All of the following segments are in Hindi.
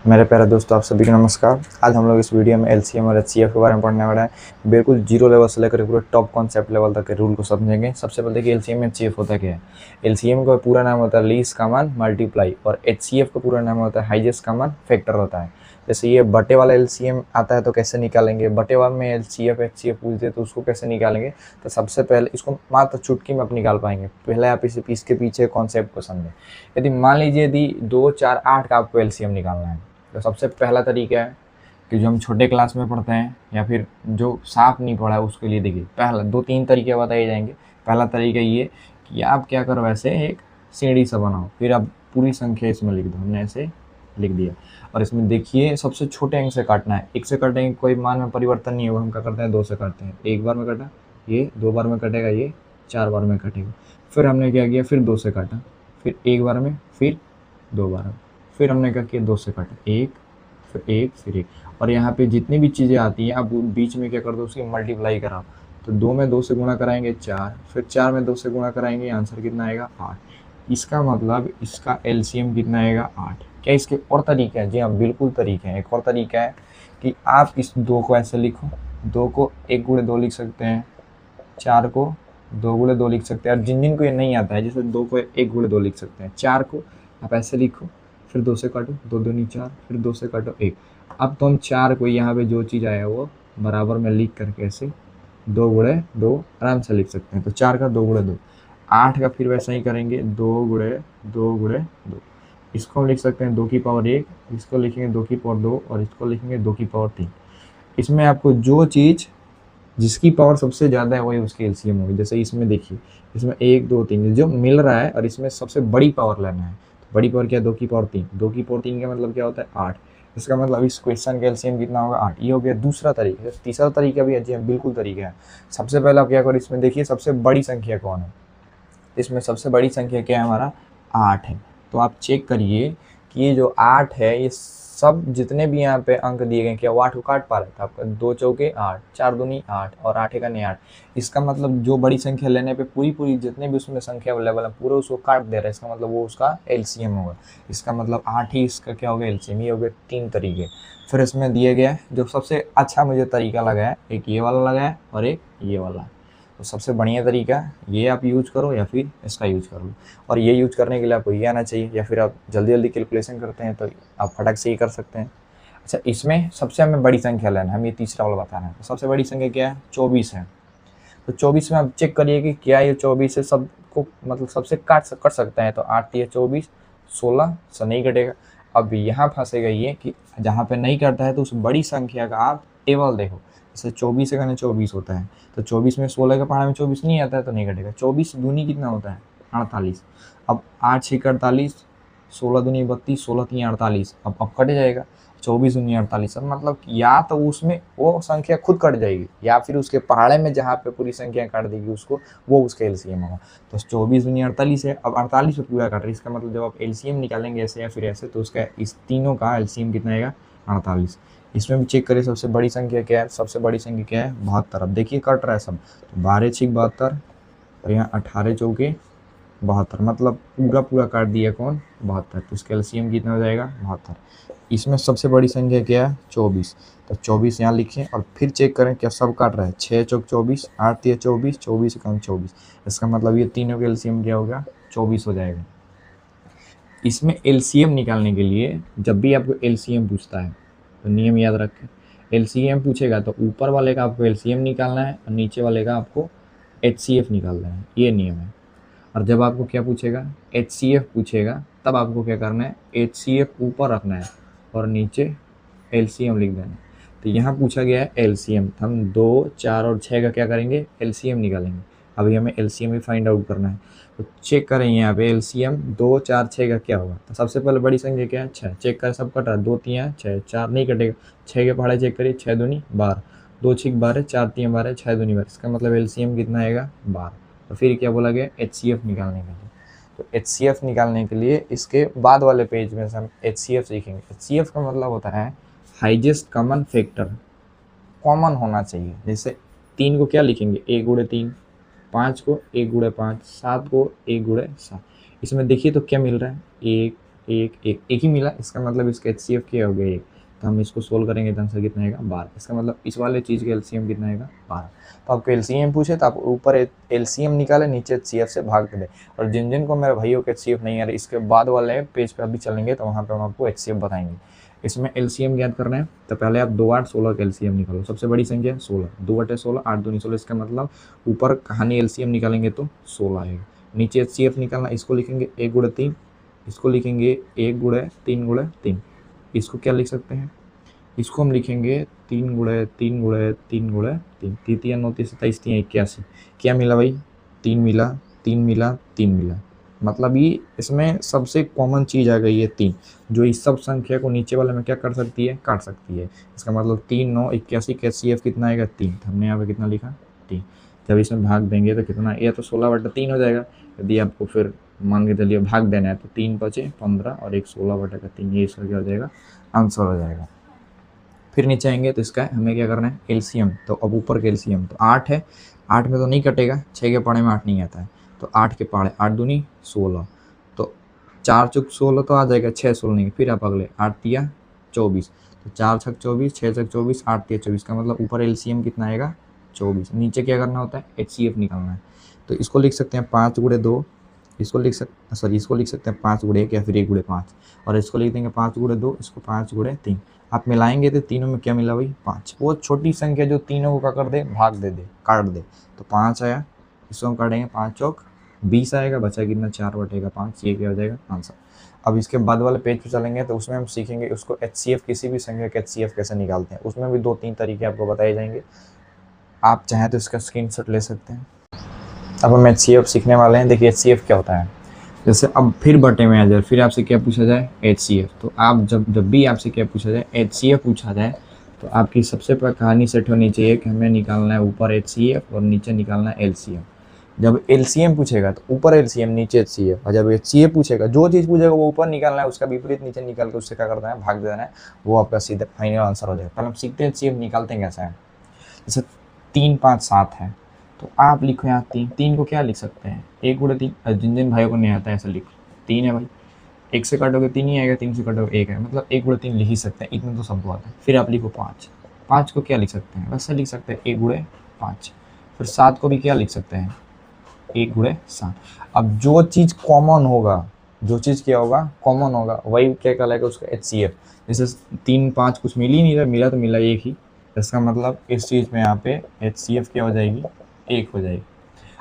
मेरे प्यारे दोस्तों, आप सभी को नमस्कार। आज हम लोग इस वीडियो में एलसीएम और एचसीएफ के बारे में पढ़ने वाले हैं। बिल्कुल जीरो लेवल से लेकर पूरे टॉप कॉन्सेप्ट लेवल तक के रूल को समझेंगे। सबसे पहले देखिए एलसीएम एचसीएफ होता क्या है। एलसीएम का पूरा नाम होता है लीस्ट कॉमन मल्टीप्लाई, और एचसीएफ का पूरा नाम होता है हाईएस्ट कॉमन फैक्टर होता है। जैसे ये बटे वाला एलसीएम आता है तो कैसे निकालेंगे, बटे वाले में एलसीएफ एचसीएफ पूछते तो उसको कैसे निकालेंगे। तो सबसे पहले इसको मात्र चुटकी में आप निकाल पाएंगे। पहले आप इसे इसके पीछे कॉन्सेप्ट को समझें। यदि मान लीजिए यदि 2, 4, 8 का आपको एलसीएम निकालना है, तो सबसे पहला तरीका है कि जो हम छोटे क्लास में पढ़ते हैं या फिर जो साफ नहीं पढ़ा है उसके लिए देखिए पहला 2-3 तरीके बताए जाएंगे। पहला तरीका ये कि आप क्या करो, वैसे एक सीढ़ी सा बनाओ, फिर आप पूरी संख्या इसमें लिख दो। हमने ऐसे लिख दिया और इसमें देखिए सबसे छोटे अंक से काटना है। एक से काटेंगे कोई मान में परिवर्तन नहीं होगा, हम क्या करते हैं 2 से काटते हैं। एक बार में कटा ये, 2 बार में कटेगा ये, 4 बार में कटेगा। फिर हमने क्या किया, फिर 2 से काटा, फिर एक बार में, फिर 2 बार में, फिर हमने क्या किया 2 से काटा, एक, फिर एक, फिर एक। और यहाँ पे जितनी भी चीज़ें आती हैं आप बीच में क्या कर दो, उसकी मल्टीप्लाई कराओ। तो 2 में 2 से गुणा कराएंगे 4, फिर 4 में 2 से गुणा कराएंगे, आंसर कितना आएगा 8। इसका मतलब इसका एलसीएम कितना आएगा 8। क्या इसके और तरीके हैं? जी हाँ, बिल्कुल तरीके हैं। एक और तरीका है कि आप इस 2 को ऐसे लिखो, 2 को 1 गुणे 2 लिख सकते हैं, 4 को 2 गुणे 2 लिख सकते हैं। और जिन जिन को ये नहीं आता है, जैसे 2 को 1 गुणे 2 लिख सकते हैं, 4 को आप ऐसे लिखो, फिर 2 से काटो, 2 दूनी 4, फिर 2 से काटो 1। अब तो हम 4 को यहाँ पे जो चीज़ आया वो बराबर में लिख करके ऐसे 2 गुणे 2 आराम से लिख सकते हैं। तो 4 का 2 गुणे 2, 8 का फिर वैसा ही करेंगे 2 गुणे 2 गुणे 2। इसको हम लिख सकते हैं 2 की पावर 1, इसको लिखेंगे 2 की पावर 2 और इसको लिखेंगे 2 की पावर 3। इसमें आपको जो चीज़ जिसकी पावर सबसे ज़्यादा है वही उसकी एलसीएम होगी। जैसे इसमें देखिए, इसमें 1, 2, 3 जो मिल रहा है और इसमें सबसे बड़ी पावर लेना है। तो बड़ी पावर क्या है, 2 की पावर 3। 2 की पावर 3 का मतलब क्या होता है 8। इसका मतलब इस क्वेश्चन का एलसीएम कितना होगा 8। ये हो गया दूसरा तरीका। तीसरा तरीका भी है, बिल्कुल तरीका है। सबसे पहले आप क्या करो, इसमें देखिए सबसे बड़ी संख्या कौन है। इसमें सबसे बड़ी संख्या क्या है, हमारा 8 है। तो आप चेक करिए कि ये जो 8 है, ये सब जितने भी यहाँ पे अंक दिए गए क्या वो 8 को काट पा रहा था आपका। 2 चौके 8, 4 दूनी 8 और 8 का नहीं 8। इसका मतलब जो बड़ी संख्या लेने पे पूरी जितने भी उसमें संख्या अवेलेबल है पूरे उसको काट दे रहा है। इसका मतलब वो उसका एलसीएम होगा। इसका मतलब 8 ही इसका क्या होगा एलसीएम। ये हो गए 3 तरीके। फिर इसमें दिए गया जो सबसे अच्छा मुझे तरीका लगा है, एक ये वाला लगा है और एक ये वाला। तो सबसे बढ़िया तरीका ये आप यूज करो या फिर इसका यूज कर लो। और ये यूज करने के लिए आपको ये आना चाहिए, या फिर आप जल्दी जल्दी कैलकुलेशन करते हैं तो आप फटक से ही कर सकते हैं। अच्छा, इसमें सबसे हमें बड़ी संख्या लेना है, हम ये तीसरा वाला बता रहे हैं। तो सबसे बड़ी संख्या क्या है, 24 है। तो 24 में आप चेक करिए कि क्या ये 24 से सबको मतलब सबसे कट सकता है। तो 8 या 24, 16 से नहीं कटेगा। अब यहाँ फंसेगा ये कि जहाँ पे नहीं करता है तो उस बड़ी संख्या का आप टेबल देखो। जैसे 24 से करने 24 होता है, तो 24 में 16 के पहाड़ में 24 नहीं आता है तो नहीं कटेगा। 24 दूनी कितना होता है 48। अब 8 6 48, 16 दूनी 32, 16 3 48। अब कट जाएगा 24 दूनी 48। अब मतलब या तो उसमें वो संख्या खुद कट जाएगी या फिर उसके पहाड़े में जहाँ पे पूरी संख्या काट देगी उसको, वो उसका एलसीएम होगा। तो 24 दूनी 48 है, अब 48 पे पूरा काट रही है। इसका मतलब जब आप एलसीएम निकालेंगे ऐसे या फिर ऐसे तो उसका इस तीनों का एलसीएम कितना आएगा 48। इसमें भी चेक करें सबसे बड़ी संख्या क्या है। सबसे बड़ी संख्या क्या है 72। अब देखिए कट रहा है सब, तो 12 6 72 और यहाँ 18 चौके 72, मतलब पूरा काट दिया कौन 72। तो इसका एलसीएम कितना हो जाएगा 72। इसमें सबसे बड़ी संख्या क्या है 24। तो 24 यहाँ लिखें और फिर चेक करें क्या सब काट रहा है। 6 चौक 24, 8 3 24, 24 कम 24। इसका मतलब ये तीनों का एलसीएम क्या होगा 24 हो जाएगा। इसमें एलसीएम निकालने के लिए जब भी आपको एलसीएम पूछता है तो नियम याद रखें। एलसीएम पूछेगा तो ऊपर वाले का आपको एलसीएम निकालना है और नीचे वाले का आपको एचसीएफ निकालना है, ये नियम है। और जब आपको क्या पूछेगा एचसीएफ पूछेगा तब आपको क्या करना है, एचसीएफ ऊपर रखना है और नीचे एलसीएम लिख देना है। तो यहाँ पूछा गया है एलसीएम, तो हम 2 4 और 6 का क्या करेंगे एलसीएम निकालेंगे। अभी हमें एलसीएम भी फाइंड आउट करना है। तो चेक करें यहाँ पे एलसीएम 2 4 6 का क्या होगा। तो सबसे पहले बड़ी संख्या क्या है 6। चेक करें सब कट रहा है, 2 3 6, 4 नहीं कटेगा। 6 के पहाड़े चेक करिए, 6 दूनी 12, 2 6 12, 4 3 12, 6 दूनी 12। इसका मतलब एलसीएम कितना आएगा 12। तो फिर क्या बोला गया एचसीएफ निकालने के लिए। तो एचसीएफ निकालने के लिए इसके बाद वाले पेज में से हम एचसीएफ सीखेंगे। एचसीएफ का मतलब होता है हाईएस्ट कॉमन फैक्टर, कॉमन होना चाहिए। जैसे 3 को क्या लिखेंगे 1 गुणे 3, 5 को 1 गुणे 5, 7 को 1 गुणे 7। इसमें देखिए तो क्या मिल रहा है 1 एक ही मिला, इसका मतलब इसका HCF क्या हो गया 1। तो हम इसको सोल्व करेंगे तो आंसर कितना आएगा 12। इसका मतलब इस वाले चीज़ का LCM कितना आएगा 12। तो आपको LCM पूछे तो आप ऊपर LCM निकाले, नीचे HCF से भाग दे। और जिन जिन को मेरे भाइयों के HCF नहीं आ रहे, इसके बाद वाले पेज पे अभी चलेंगे तो वहाँ पे हम आपको HCF बताएंगे। इसमें LCM ज्ञात करना है तो पहले आप 2 8 16 का LCM निकालो। सबसे बड़ी संख्या 16, 2 8 16, 8 2 16। इसका मतलब ऊपर कहानी LCM निकालेंगे तो 16 आएगा। नीचे HCF निकालना, इसको लिखेंगे 1 गुणे 3, इसको लिखेंगे 1 गुणे 3 गुणे 3। इसको क्या लिख सकते हैं, इसको हम लिखेंगे 3 गुणे 3 गुणे 3 गुणे 3। 3 3 9 30 27 3 81। क्या मिला भाई, 3 मिला, 3 मिला, 3 मिला। मतलब ये इसमें सबसे कॉमन चीज़ आ गई है 3, जो इस सब संख्या को नीचे वाले में क्या कर सकती है, काट सकती है। इसका मतलब 3 9 81 का HCF कितना आएगा 3। हमने यहाँ पे कितना लिखा 3। जब इसमें भाग देंगे तो कितना, यह तो 16/3 हो जाएगा। यदि आपको फिर मान के चलिए भाग देना है तो 3 बचे 15 और एक 16/3, ये इसका क्या हो जाएगा, आंसर हो जाएगा। फिर नीचे आएंगे तो इसका हमें क्या करना है LCM। तो अब ऊपर के LCM तो 8 है, 8 में तो नहीं कटेगा, 6 के पाड़े में 8 नहीं आता है। तो 8 के पाड़े 8 दूनी 16, तो 4 चुक 16 तो आ जाएगा, 6 16 नहीं। फिर आप अगले 8 तिया 24, तो 4 छक 24, 6 छक 24, 8 तिया 24। का मतलब ऊपर LCM कितना आएगा 24। नीचे क्या करना होता है HCF निकालना है। तो इसको लिख सकते हैं 5 गुणे 2, इसको लिख सकते हैं 5 गुणे 1 या फिर 1 गुणे 5। और इसको लिख देंगे 5 गुणे 2, इसको 5 गुणे 3। आप मिलाएंगे तो तीनों में क्या मिला भाई 5। वो छोटी संख्या जो तीनों को क्या कर दे, भाग दे दे, काट दे। तो 5 आया, इसको हम काटेंगे 5 चौक 20 आएगा, बचा कितना 4/5। ये क्या हो जाएगा आंसर। अब इसके बाद वाले पेज पे चलेंगे तो उसमें हम सीखेंगे उसको HCF, किसी भी संख्या का HCF कैसे निकालते हैं। उसमें भी 2-3 तरीके आपको बताए जाएंगे, आप चाहें तो इसका स्क्रीनशॉट ले सकते हैं। अब हम HCF सीखने वाले हैं। देखिए HCF क्या होता है। जैसे अब फिर बटे में आ जाए, फिर आपसे क्या पूछा जाए HCF, तो आप जब भी आपसे क्या पूछा जाए HCF पूछा जाए तो आपकी सबसे पहले कहानी सेट होनी चाहिए कि हमें निकालना है ऊपर HCF और नीचे निकालना है LCM। जब LCM पूछेगा तो ऊपर LCM नीचे HCF, और जब HCF पूछेगा जो चीज़ पूछेगा वो ऊपर निकालना है, उसका विपरीत नीचे निकाल के उससे क्या करना है, भाग देना है। वो आपका सीधे फाइनल आंसर हो जाएगा। पहले हम सीखते हैं HCF निकालते हैं कैसे है। जैसे 3 5 7 है तो आप लिखो यहाँ 3 को क्या लिख सकते हैं 1 गुणे 3। जिन जिन भाइयों को नहीं आता है ऐसा लिखो 3 है भाई, 1 से काटोगे 3 ही आएगा, 3 से काटोगे 1 है, मतलब 1 गुणे 3 लिख ही सकते हैं, इतना तो सबको आता है। फिर आप लिखो 5 को क्या लिख सकते हैं, वैसे लिख सकते हैं 1 गुणे 5। फिर 7 को भी क्या लिख सकते हैं 1 गुणे 7। अब जो चीज़ कॉमन होगा, जो चीज़ क्या होगा कॉमन होगा, वही क्या कहलाएगा उसका HCF। जैसे 3 5 कुछ मिल ही नहीं रहा, मिला तो मिला 1 ही। इसका मतलब इस चीज़ में यहाँ पे HCF क्या हो जाएगी 1 हो जाएगी।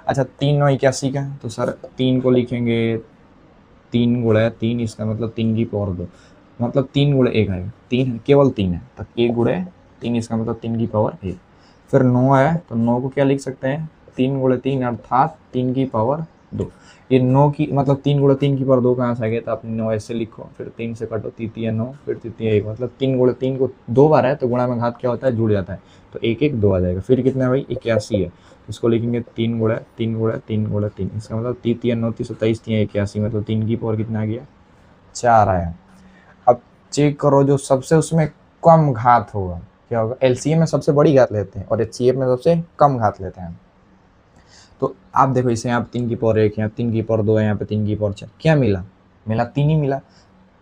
अच्छा 3 9 81 का, तो सर 3 को लिखेंगे 3 गुणे 3, इसका मतलब 3 की पावर 2, मतलब 3 गुणे 1 आएगा। 3 केवल 3 है तो 1 गुणे 3, इसका मतलब 3 की पावर 1। फिर 9 है तो 9 को क्या लिख सकते हैं 3 गुणे 3 अर्थात 3 की पावर 2। ये 9 की मतलब 3 गुणे 3 की पावर 2 कहाँ से आ गया, तो आपने 9 ऐसे लिखो, फिर 3 से काटो, तीतिया 9, फिर तीतिया 1, मतलब 3 गुणे 3 को 2 बार है तो गुणा में घात क्या होता है जुड़ जाता है, तो 1 1 2 आ जाएगा। फिर कितना है भाई 81 है, इसको लिखेंगे 3 गुणे 3 गुणे 3 गुणे 3, इसका मतलब तीतिया 9 30 27 3 81, मतलब 3 की पावर कितना आ गया 4 आया। अब चेक करो जो सबसे उसमें कम घात होगा क्या होगा, LCM में सबसे बड़ी घात लेते हैं और HCF में सबसे कम घात लेते हैं। तो आप देखो इसे यहाँ 3 की पावर 1, यहाँ 3 की पावर 2 है, यहाँ पे 3 की पावर 4, क्या मिला 3 ही मिला।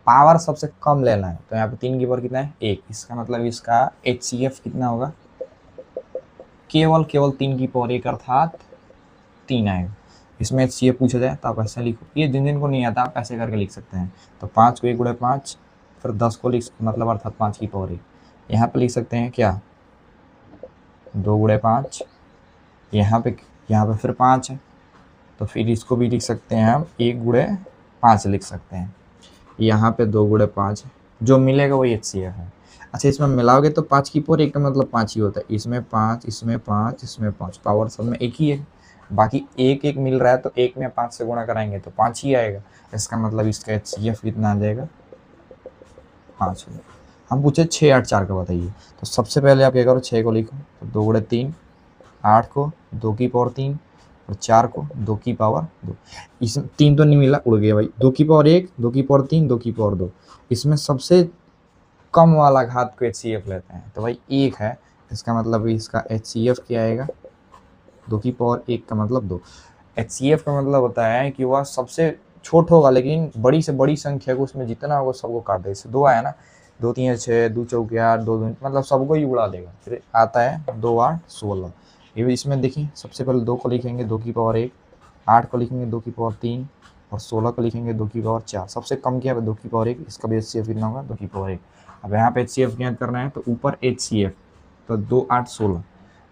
पावर सबसे कम लेना है तो यहाँ पे 3 की पावर कितना है 1, इसका मतलब इसका HCF कितना होगा केवल 3 की पावर 1 अर्थात 3 आएगा। इसमें HCF पूछा जाए तो आप ऐसा लिखो, ये जिन जिन को नहीं आता आप ऐसे करके लिख सकते हैं। तो 5 को 1 गुणे 5, फिर 10 को लिख मतलब अर्थात 5 की पावर 1। यहाँ पे लिख सकते हैं क्या 2 गुणे 5, यहाँ पे फिर 5 है तो फिर इसको भी लिख सकते हैं हम 1 गुणे 5 लिख सकते हैं। यहाँ पे 2 गुणे 5 है, जो मिलेगा वही HCF है। अच्छा इसमें मिलाओगे तो 5 की पावर 1 का मतलब 5 ही होता है, इसमें 5 इसमें 5 इसमें 5, पावर सब में 1 ही है। बाकी 1 1 मिल रहा है तो 1 में 5 से गुणा कराएंगे तो 5 ही आएगा। इसका मतलब इसका HCF कितना आ जाएगा 5 हो जाएगा। हम पूछे 6 8 4 का बताइए, तो सबसे पहले आप क्या करो 6 को लिखो, तो 2 गुणे 3, 8 को 2 की पावर 3 और 4 को 2 की पावर 2। इसमें 3 तो नहीं मिला, उड़ गया भाई। 2 की पावर 1, 2 की पावर 3, 2 की पावर 2, इसमें सबसे कम वाला घात को HCF लेते हैं तो भाई 1 है। इसका मतलब इसका HCF क्या आएगा 2 की पावर 1 का मतलब 2। HCF का मतलब होता है कि वह सबसे छोट होगा लेकिन बड़ी से बड़ी संख्या को उसमें जितना होगा सबको काट देगा। जैसे 2 आया ना, 2 3 6, 2 चौके 8, 2 दूनी मतलब सबको ही उड़ा देगा। फिर आता है 2 8 16। ये भी इसमें देखिए सबसे पहले 2 को लिखेंगे 2 की पावर 1, 8 को लिखेंगे 2 की पावर 3 और 16 को लिखेंगे 2 की पावर 4। सबसे कम क्या है 2 की पावर 1, इसका भी HCF कितना होगा 2 की पावर 1। अब यहाँ पे HCF ज्ञात करना है तो ऊपर HCF, तो 2 8 16,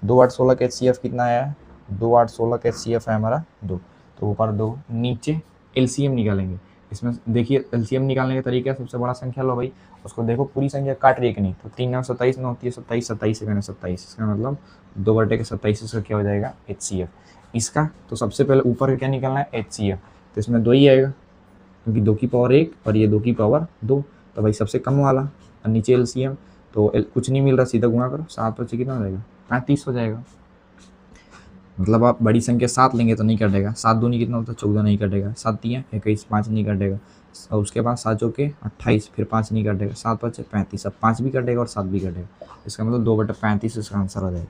2 8 16 का HCF कितना आया, 2 8 16 का HCF है हमारा 2, तो ऊपर 2, नीचे LCM निकालेंगे। इसमें देखिए LCM निकालने का तरीका है, सबसे बड़ा संख्या लो भाई, उसको देखो पूरी संख्या काट रही है कि नहीं, तो 3 9 27 9 होती है 27, 27 से 27, इसका मतलब 2/27, इसका क्या हो जाएगा HCF इसका। तो सबसे पहले ऊपर का क्या निकालना है HCF, तो इसमें 2 ही आएगा क्योंकि 2 की पावर 1 और ये 2 की पावर 2, तो भाई सबसे कम वाला और नीचे LCM, तो कुछ नहीं मिल रहा, सीधा गुणा करो, 7 बच्चे कितना हो जाएगा 35 हो जाएगा। मतलब आप बड़ी संख्या 7 लेंगे तो नहीं कटेगा, 7 दूनी कितना होता है 14 नहीं कटेगा, 7 तियां 21, 5 नहीं कटेगा, और उसके बाद 7 चौके 28, फिर 5 नहीं कटेगा, 7 5 35, अब 5 भी कटेगा और 7 भी कटेगा, इसका मतलब 2/35 इसका आंसर आ जाएगा।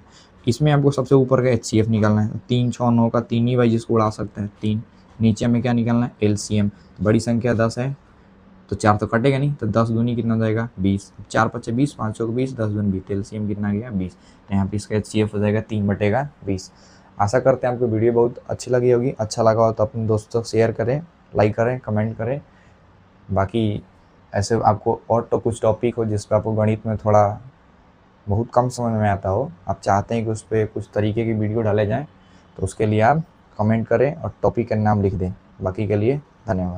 इसमें आपको सबसे ऊपर का HCF निकालना है, 3 6 9 का 3 ही भाई जिसको उड़ा सकते हैं 3। नीचे में क्या निकालना है LCM, बड़ी संख्या 10 है तो 4 तो कटेगा नहीं, तो 10 दूनी कितना हो जाएगा 20, 4 5 20, 5 चौक 20, 10 दूनी 20, LCM कितना गया 20, यहाँ पे इसका HCF हो जाएगा 3/20। आशा करते हैं आपको वीडियो बहुत अच्छी लगी होगी, अच्छा लगा हो तो अपने दोस्तों को शेयर करें, लाइक करें, कमेंट करें। बाकी ऐसे आपको और तो कुछ टॉपिक हो जिस पर आपको गणित में थोड़ा बहुत कम समझ में आता हो, आप चाहते हैं कि उस पर कुछ तरीके की वीडियो डाले जाएँ, तो उसके लिए आप कमेंट करें और टॉपिक का नाम लिख दें। बाकी के लिए धन्यवाद।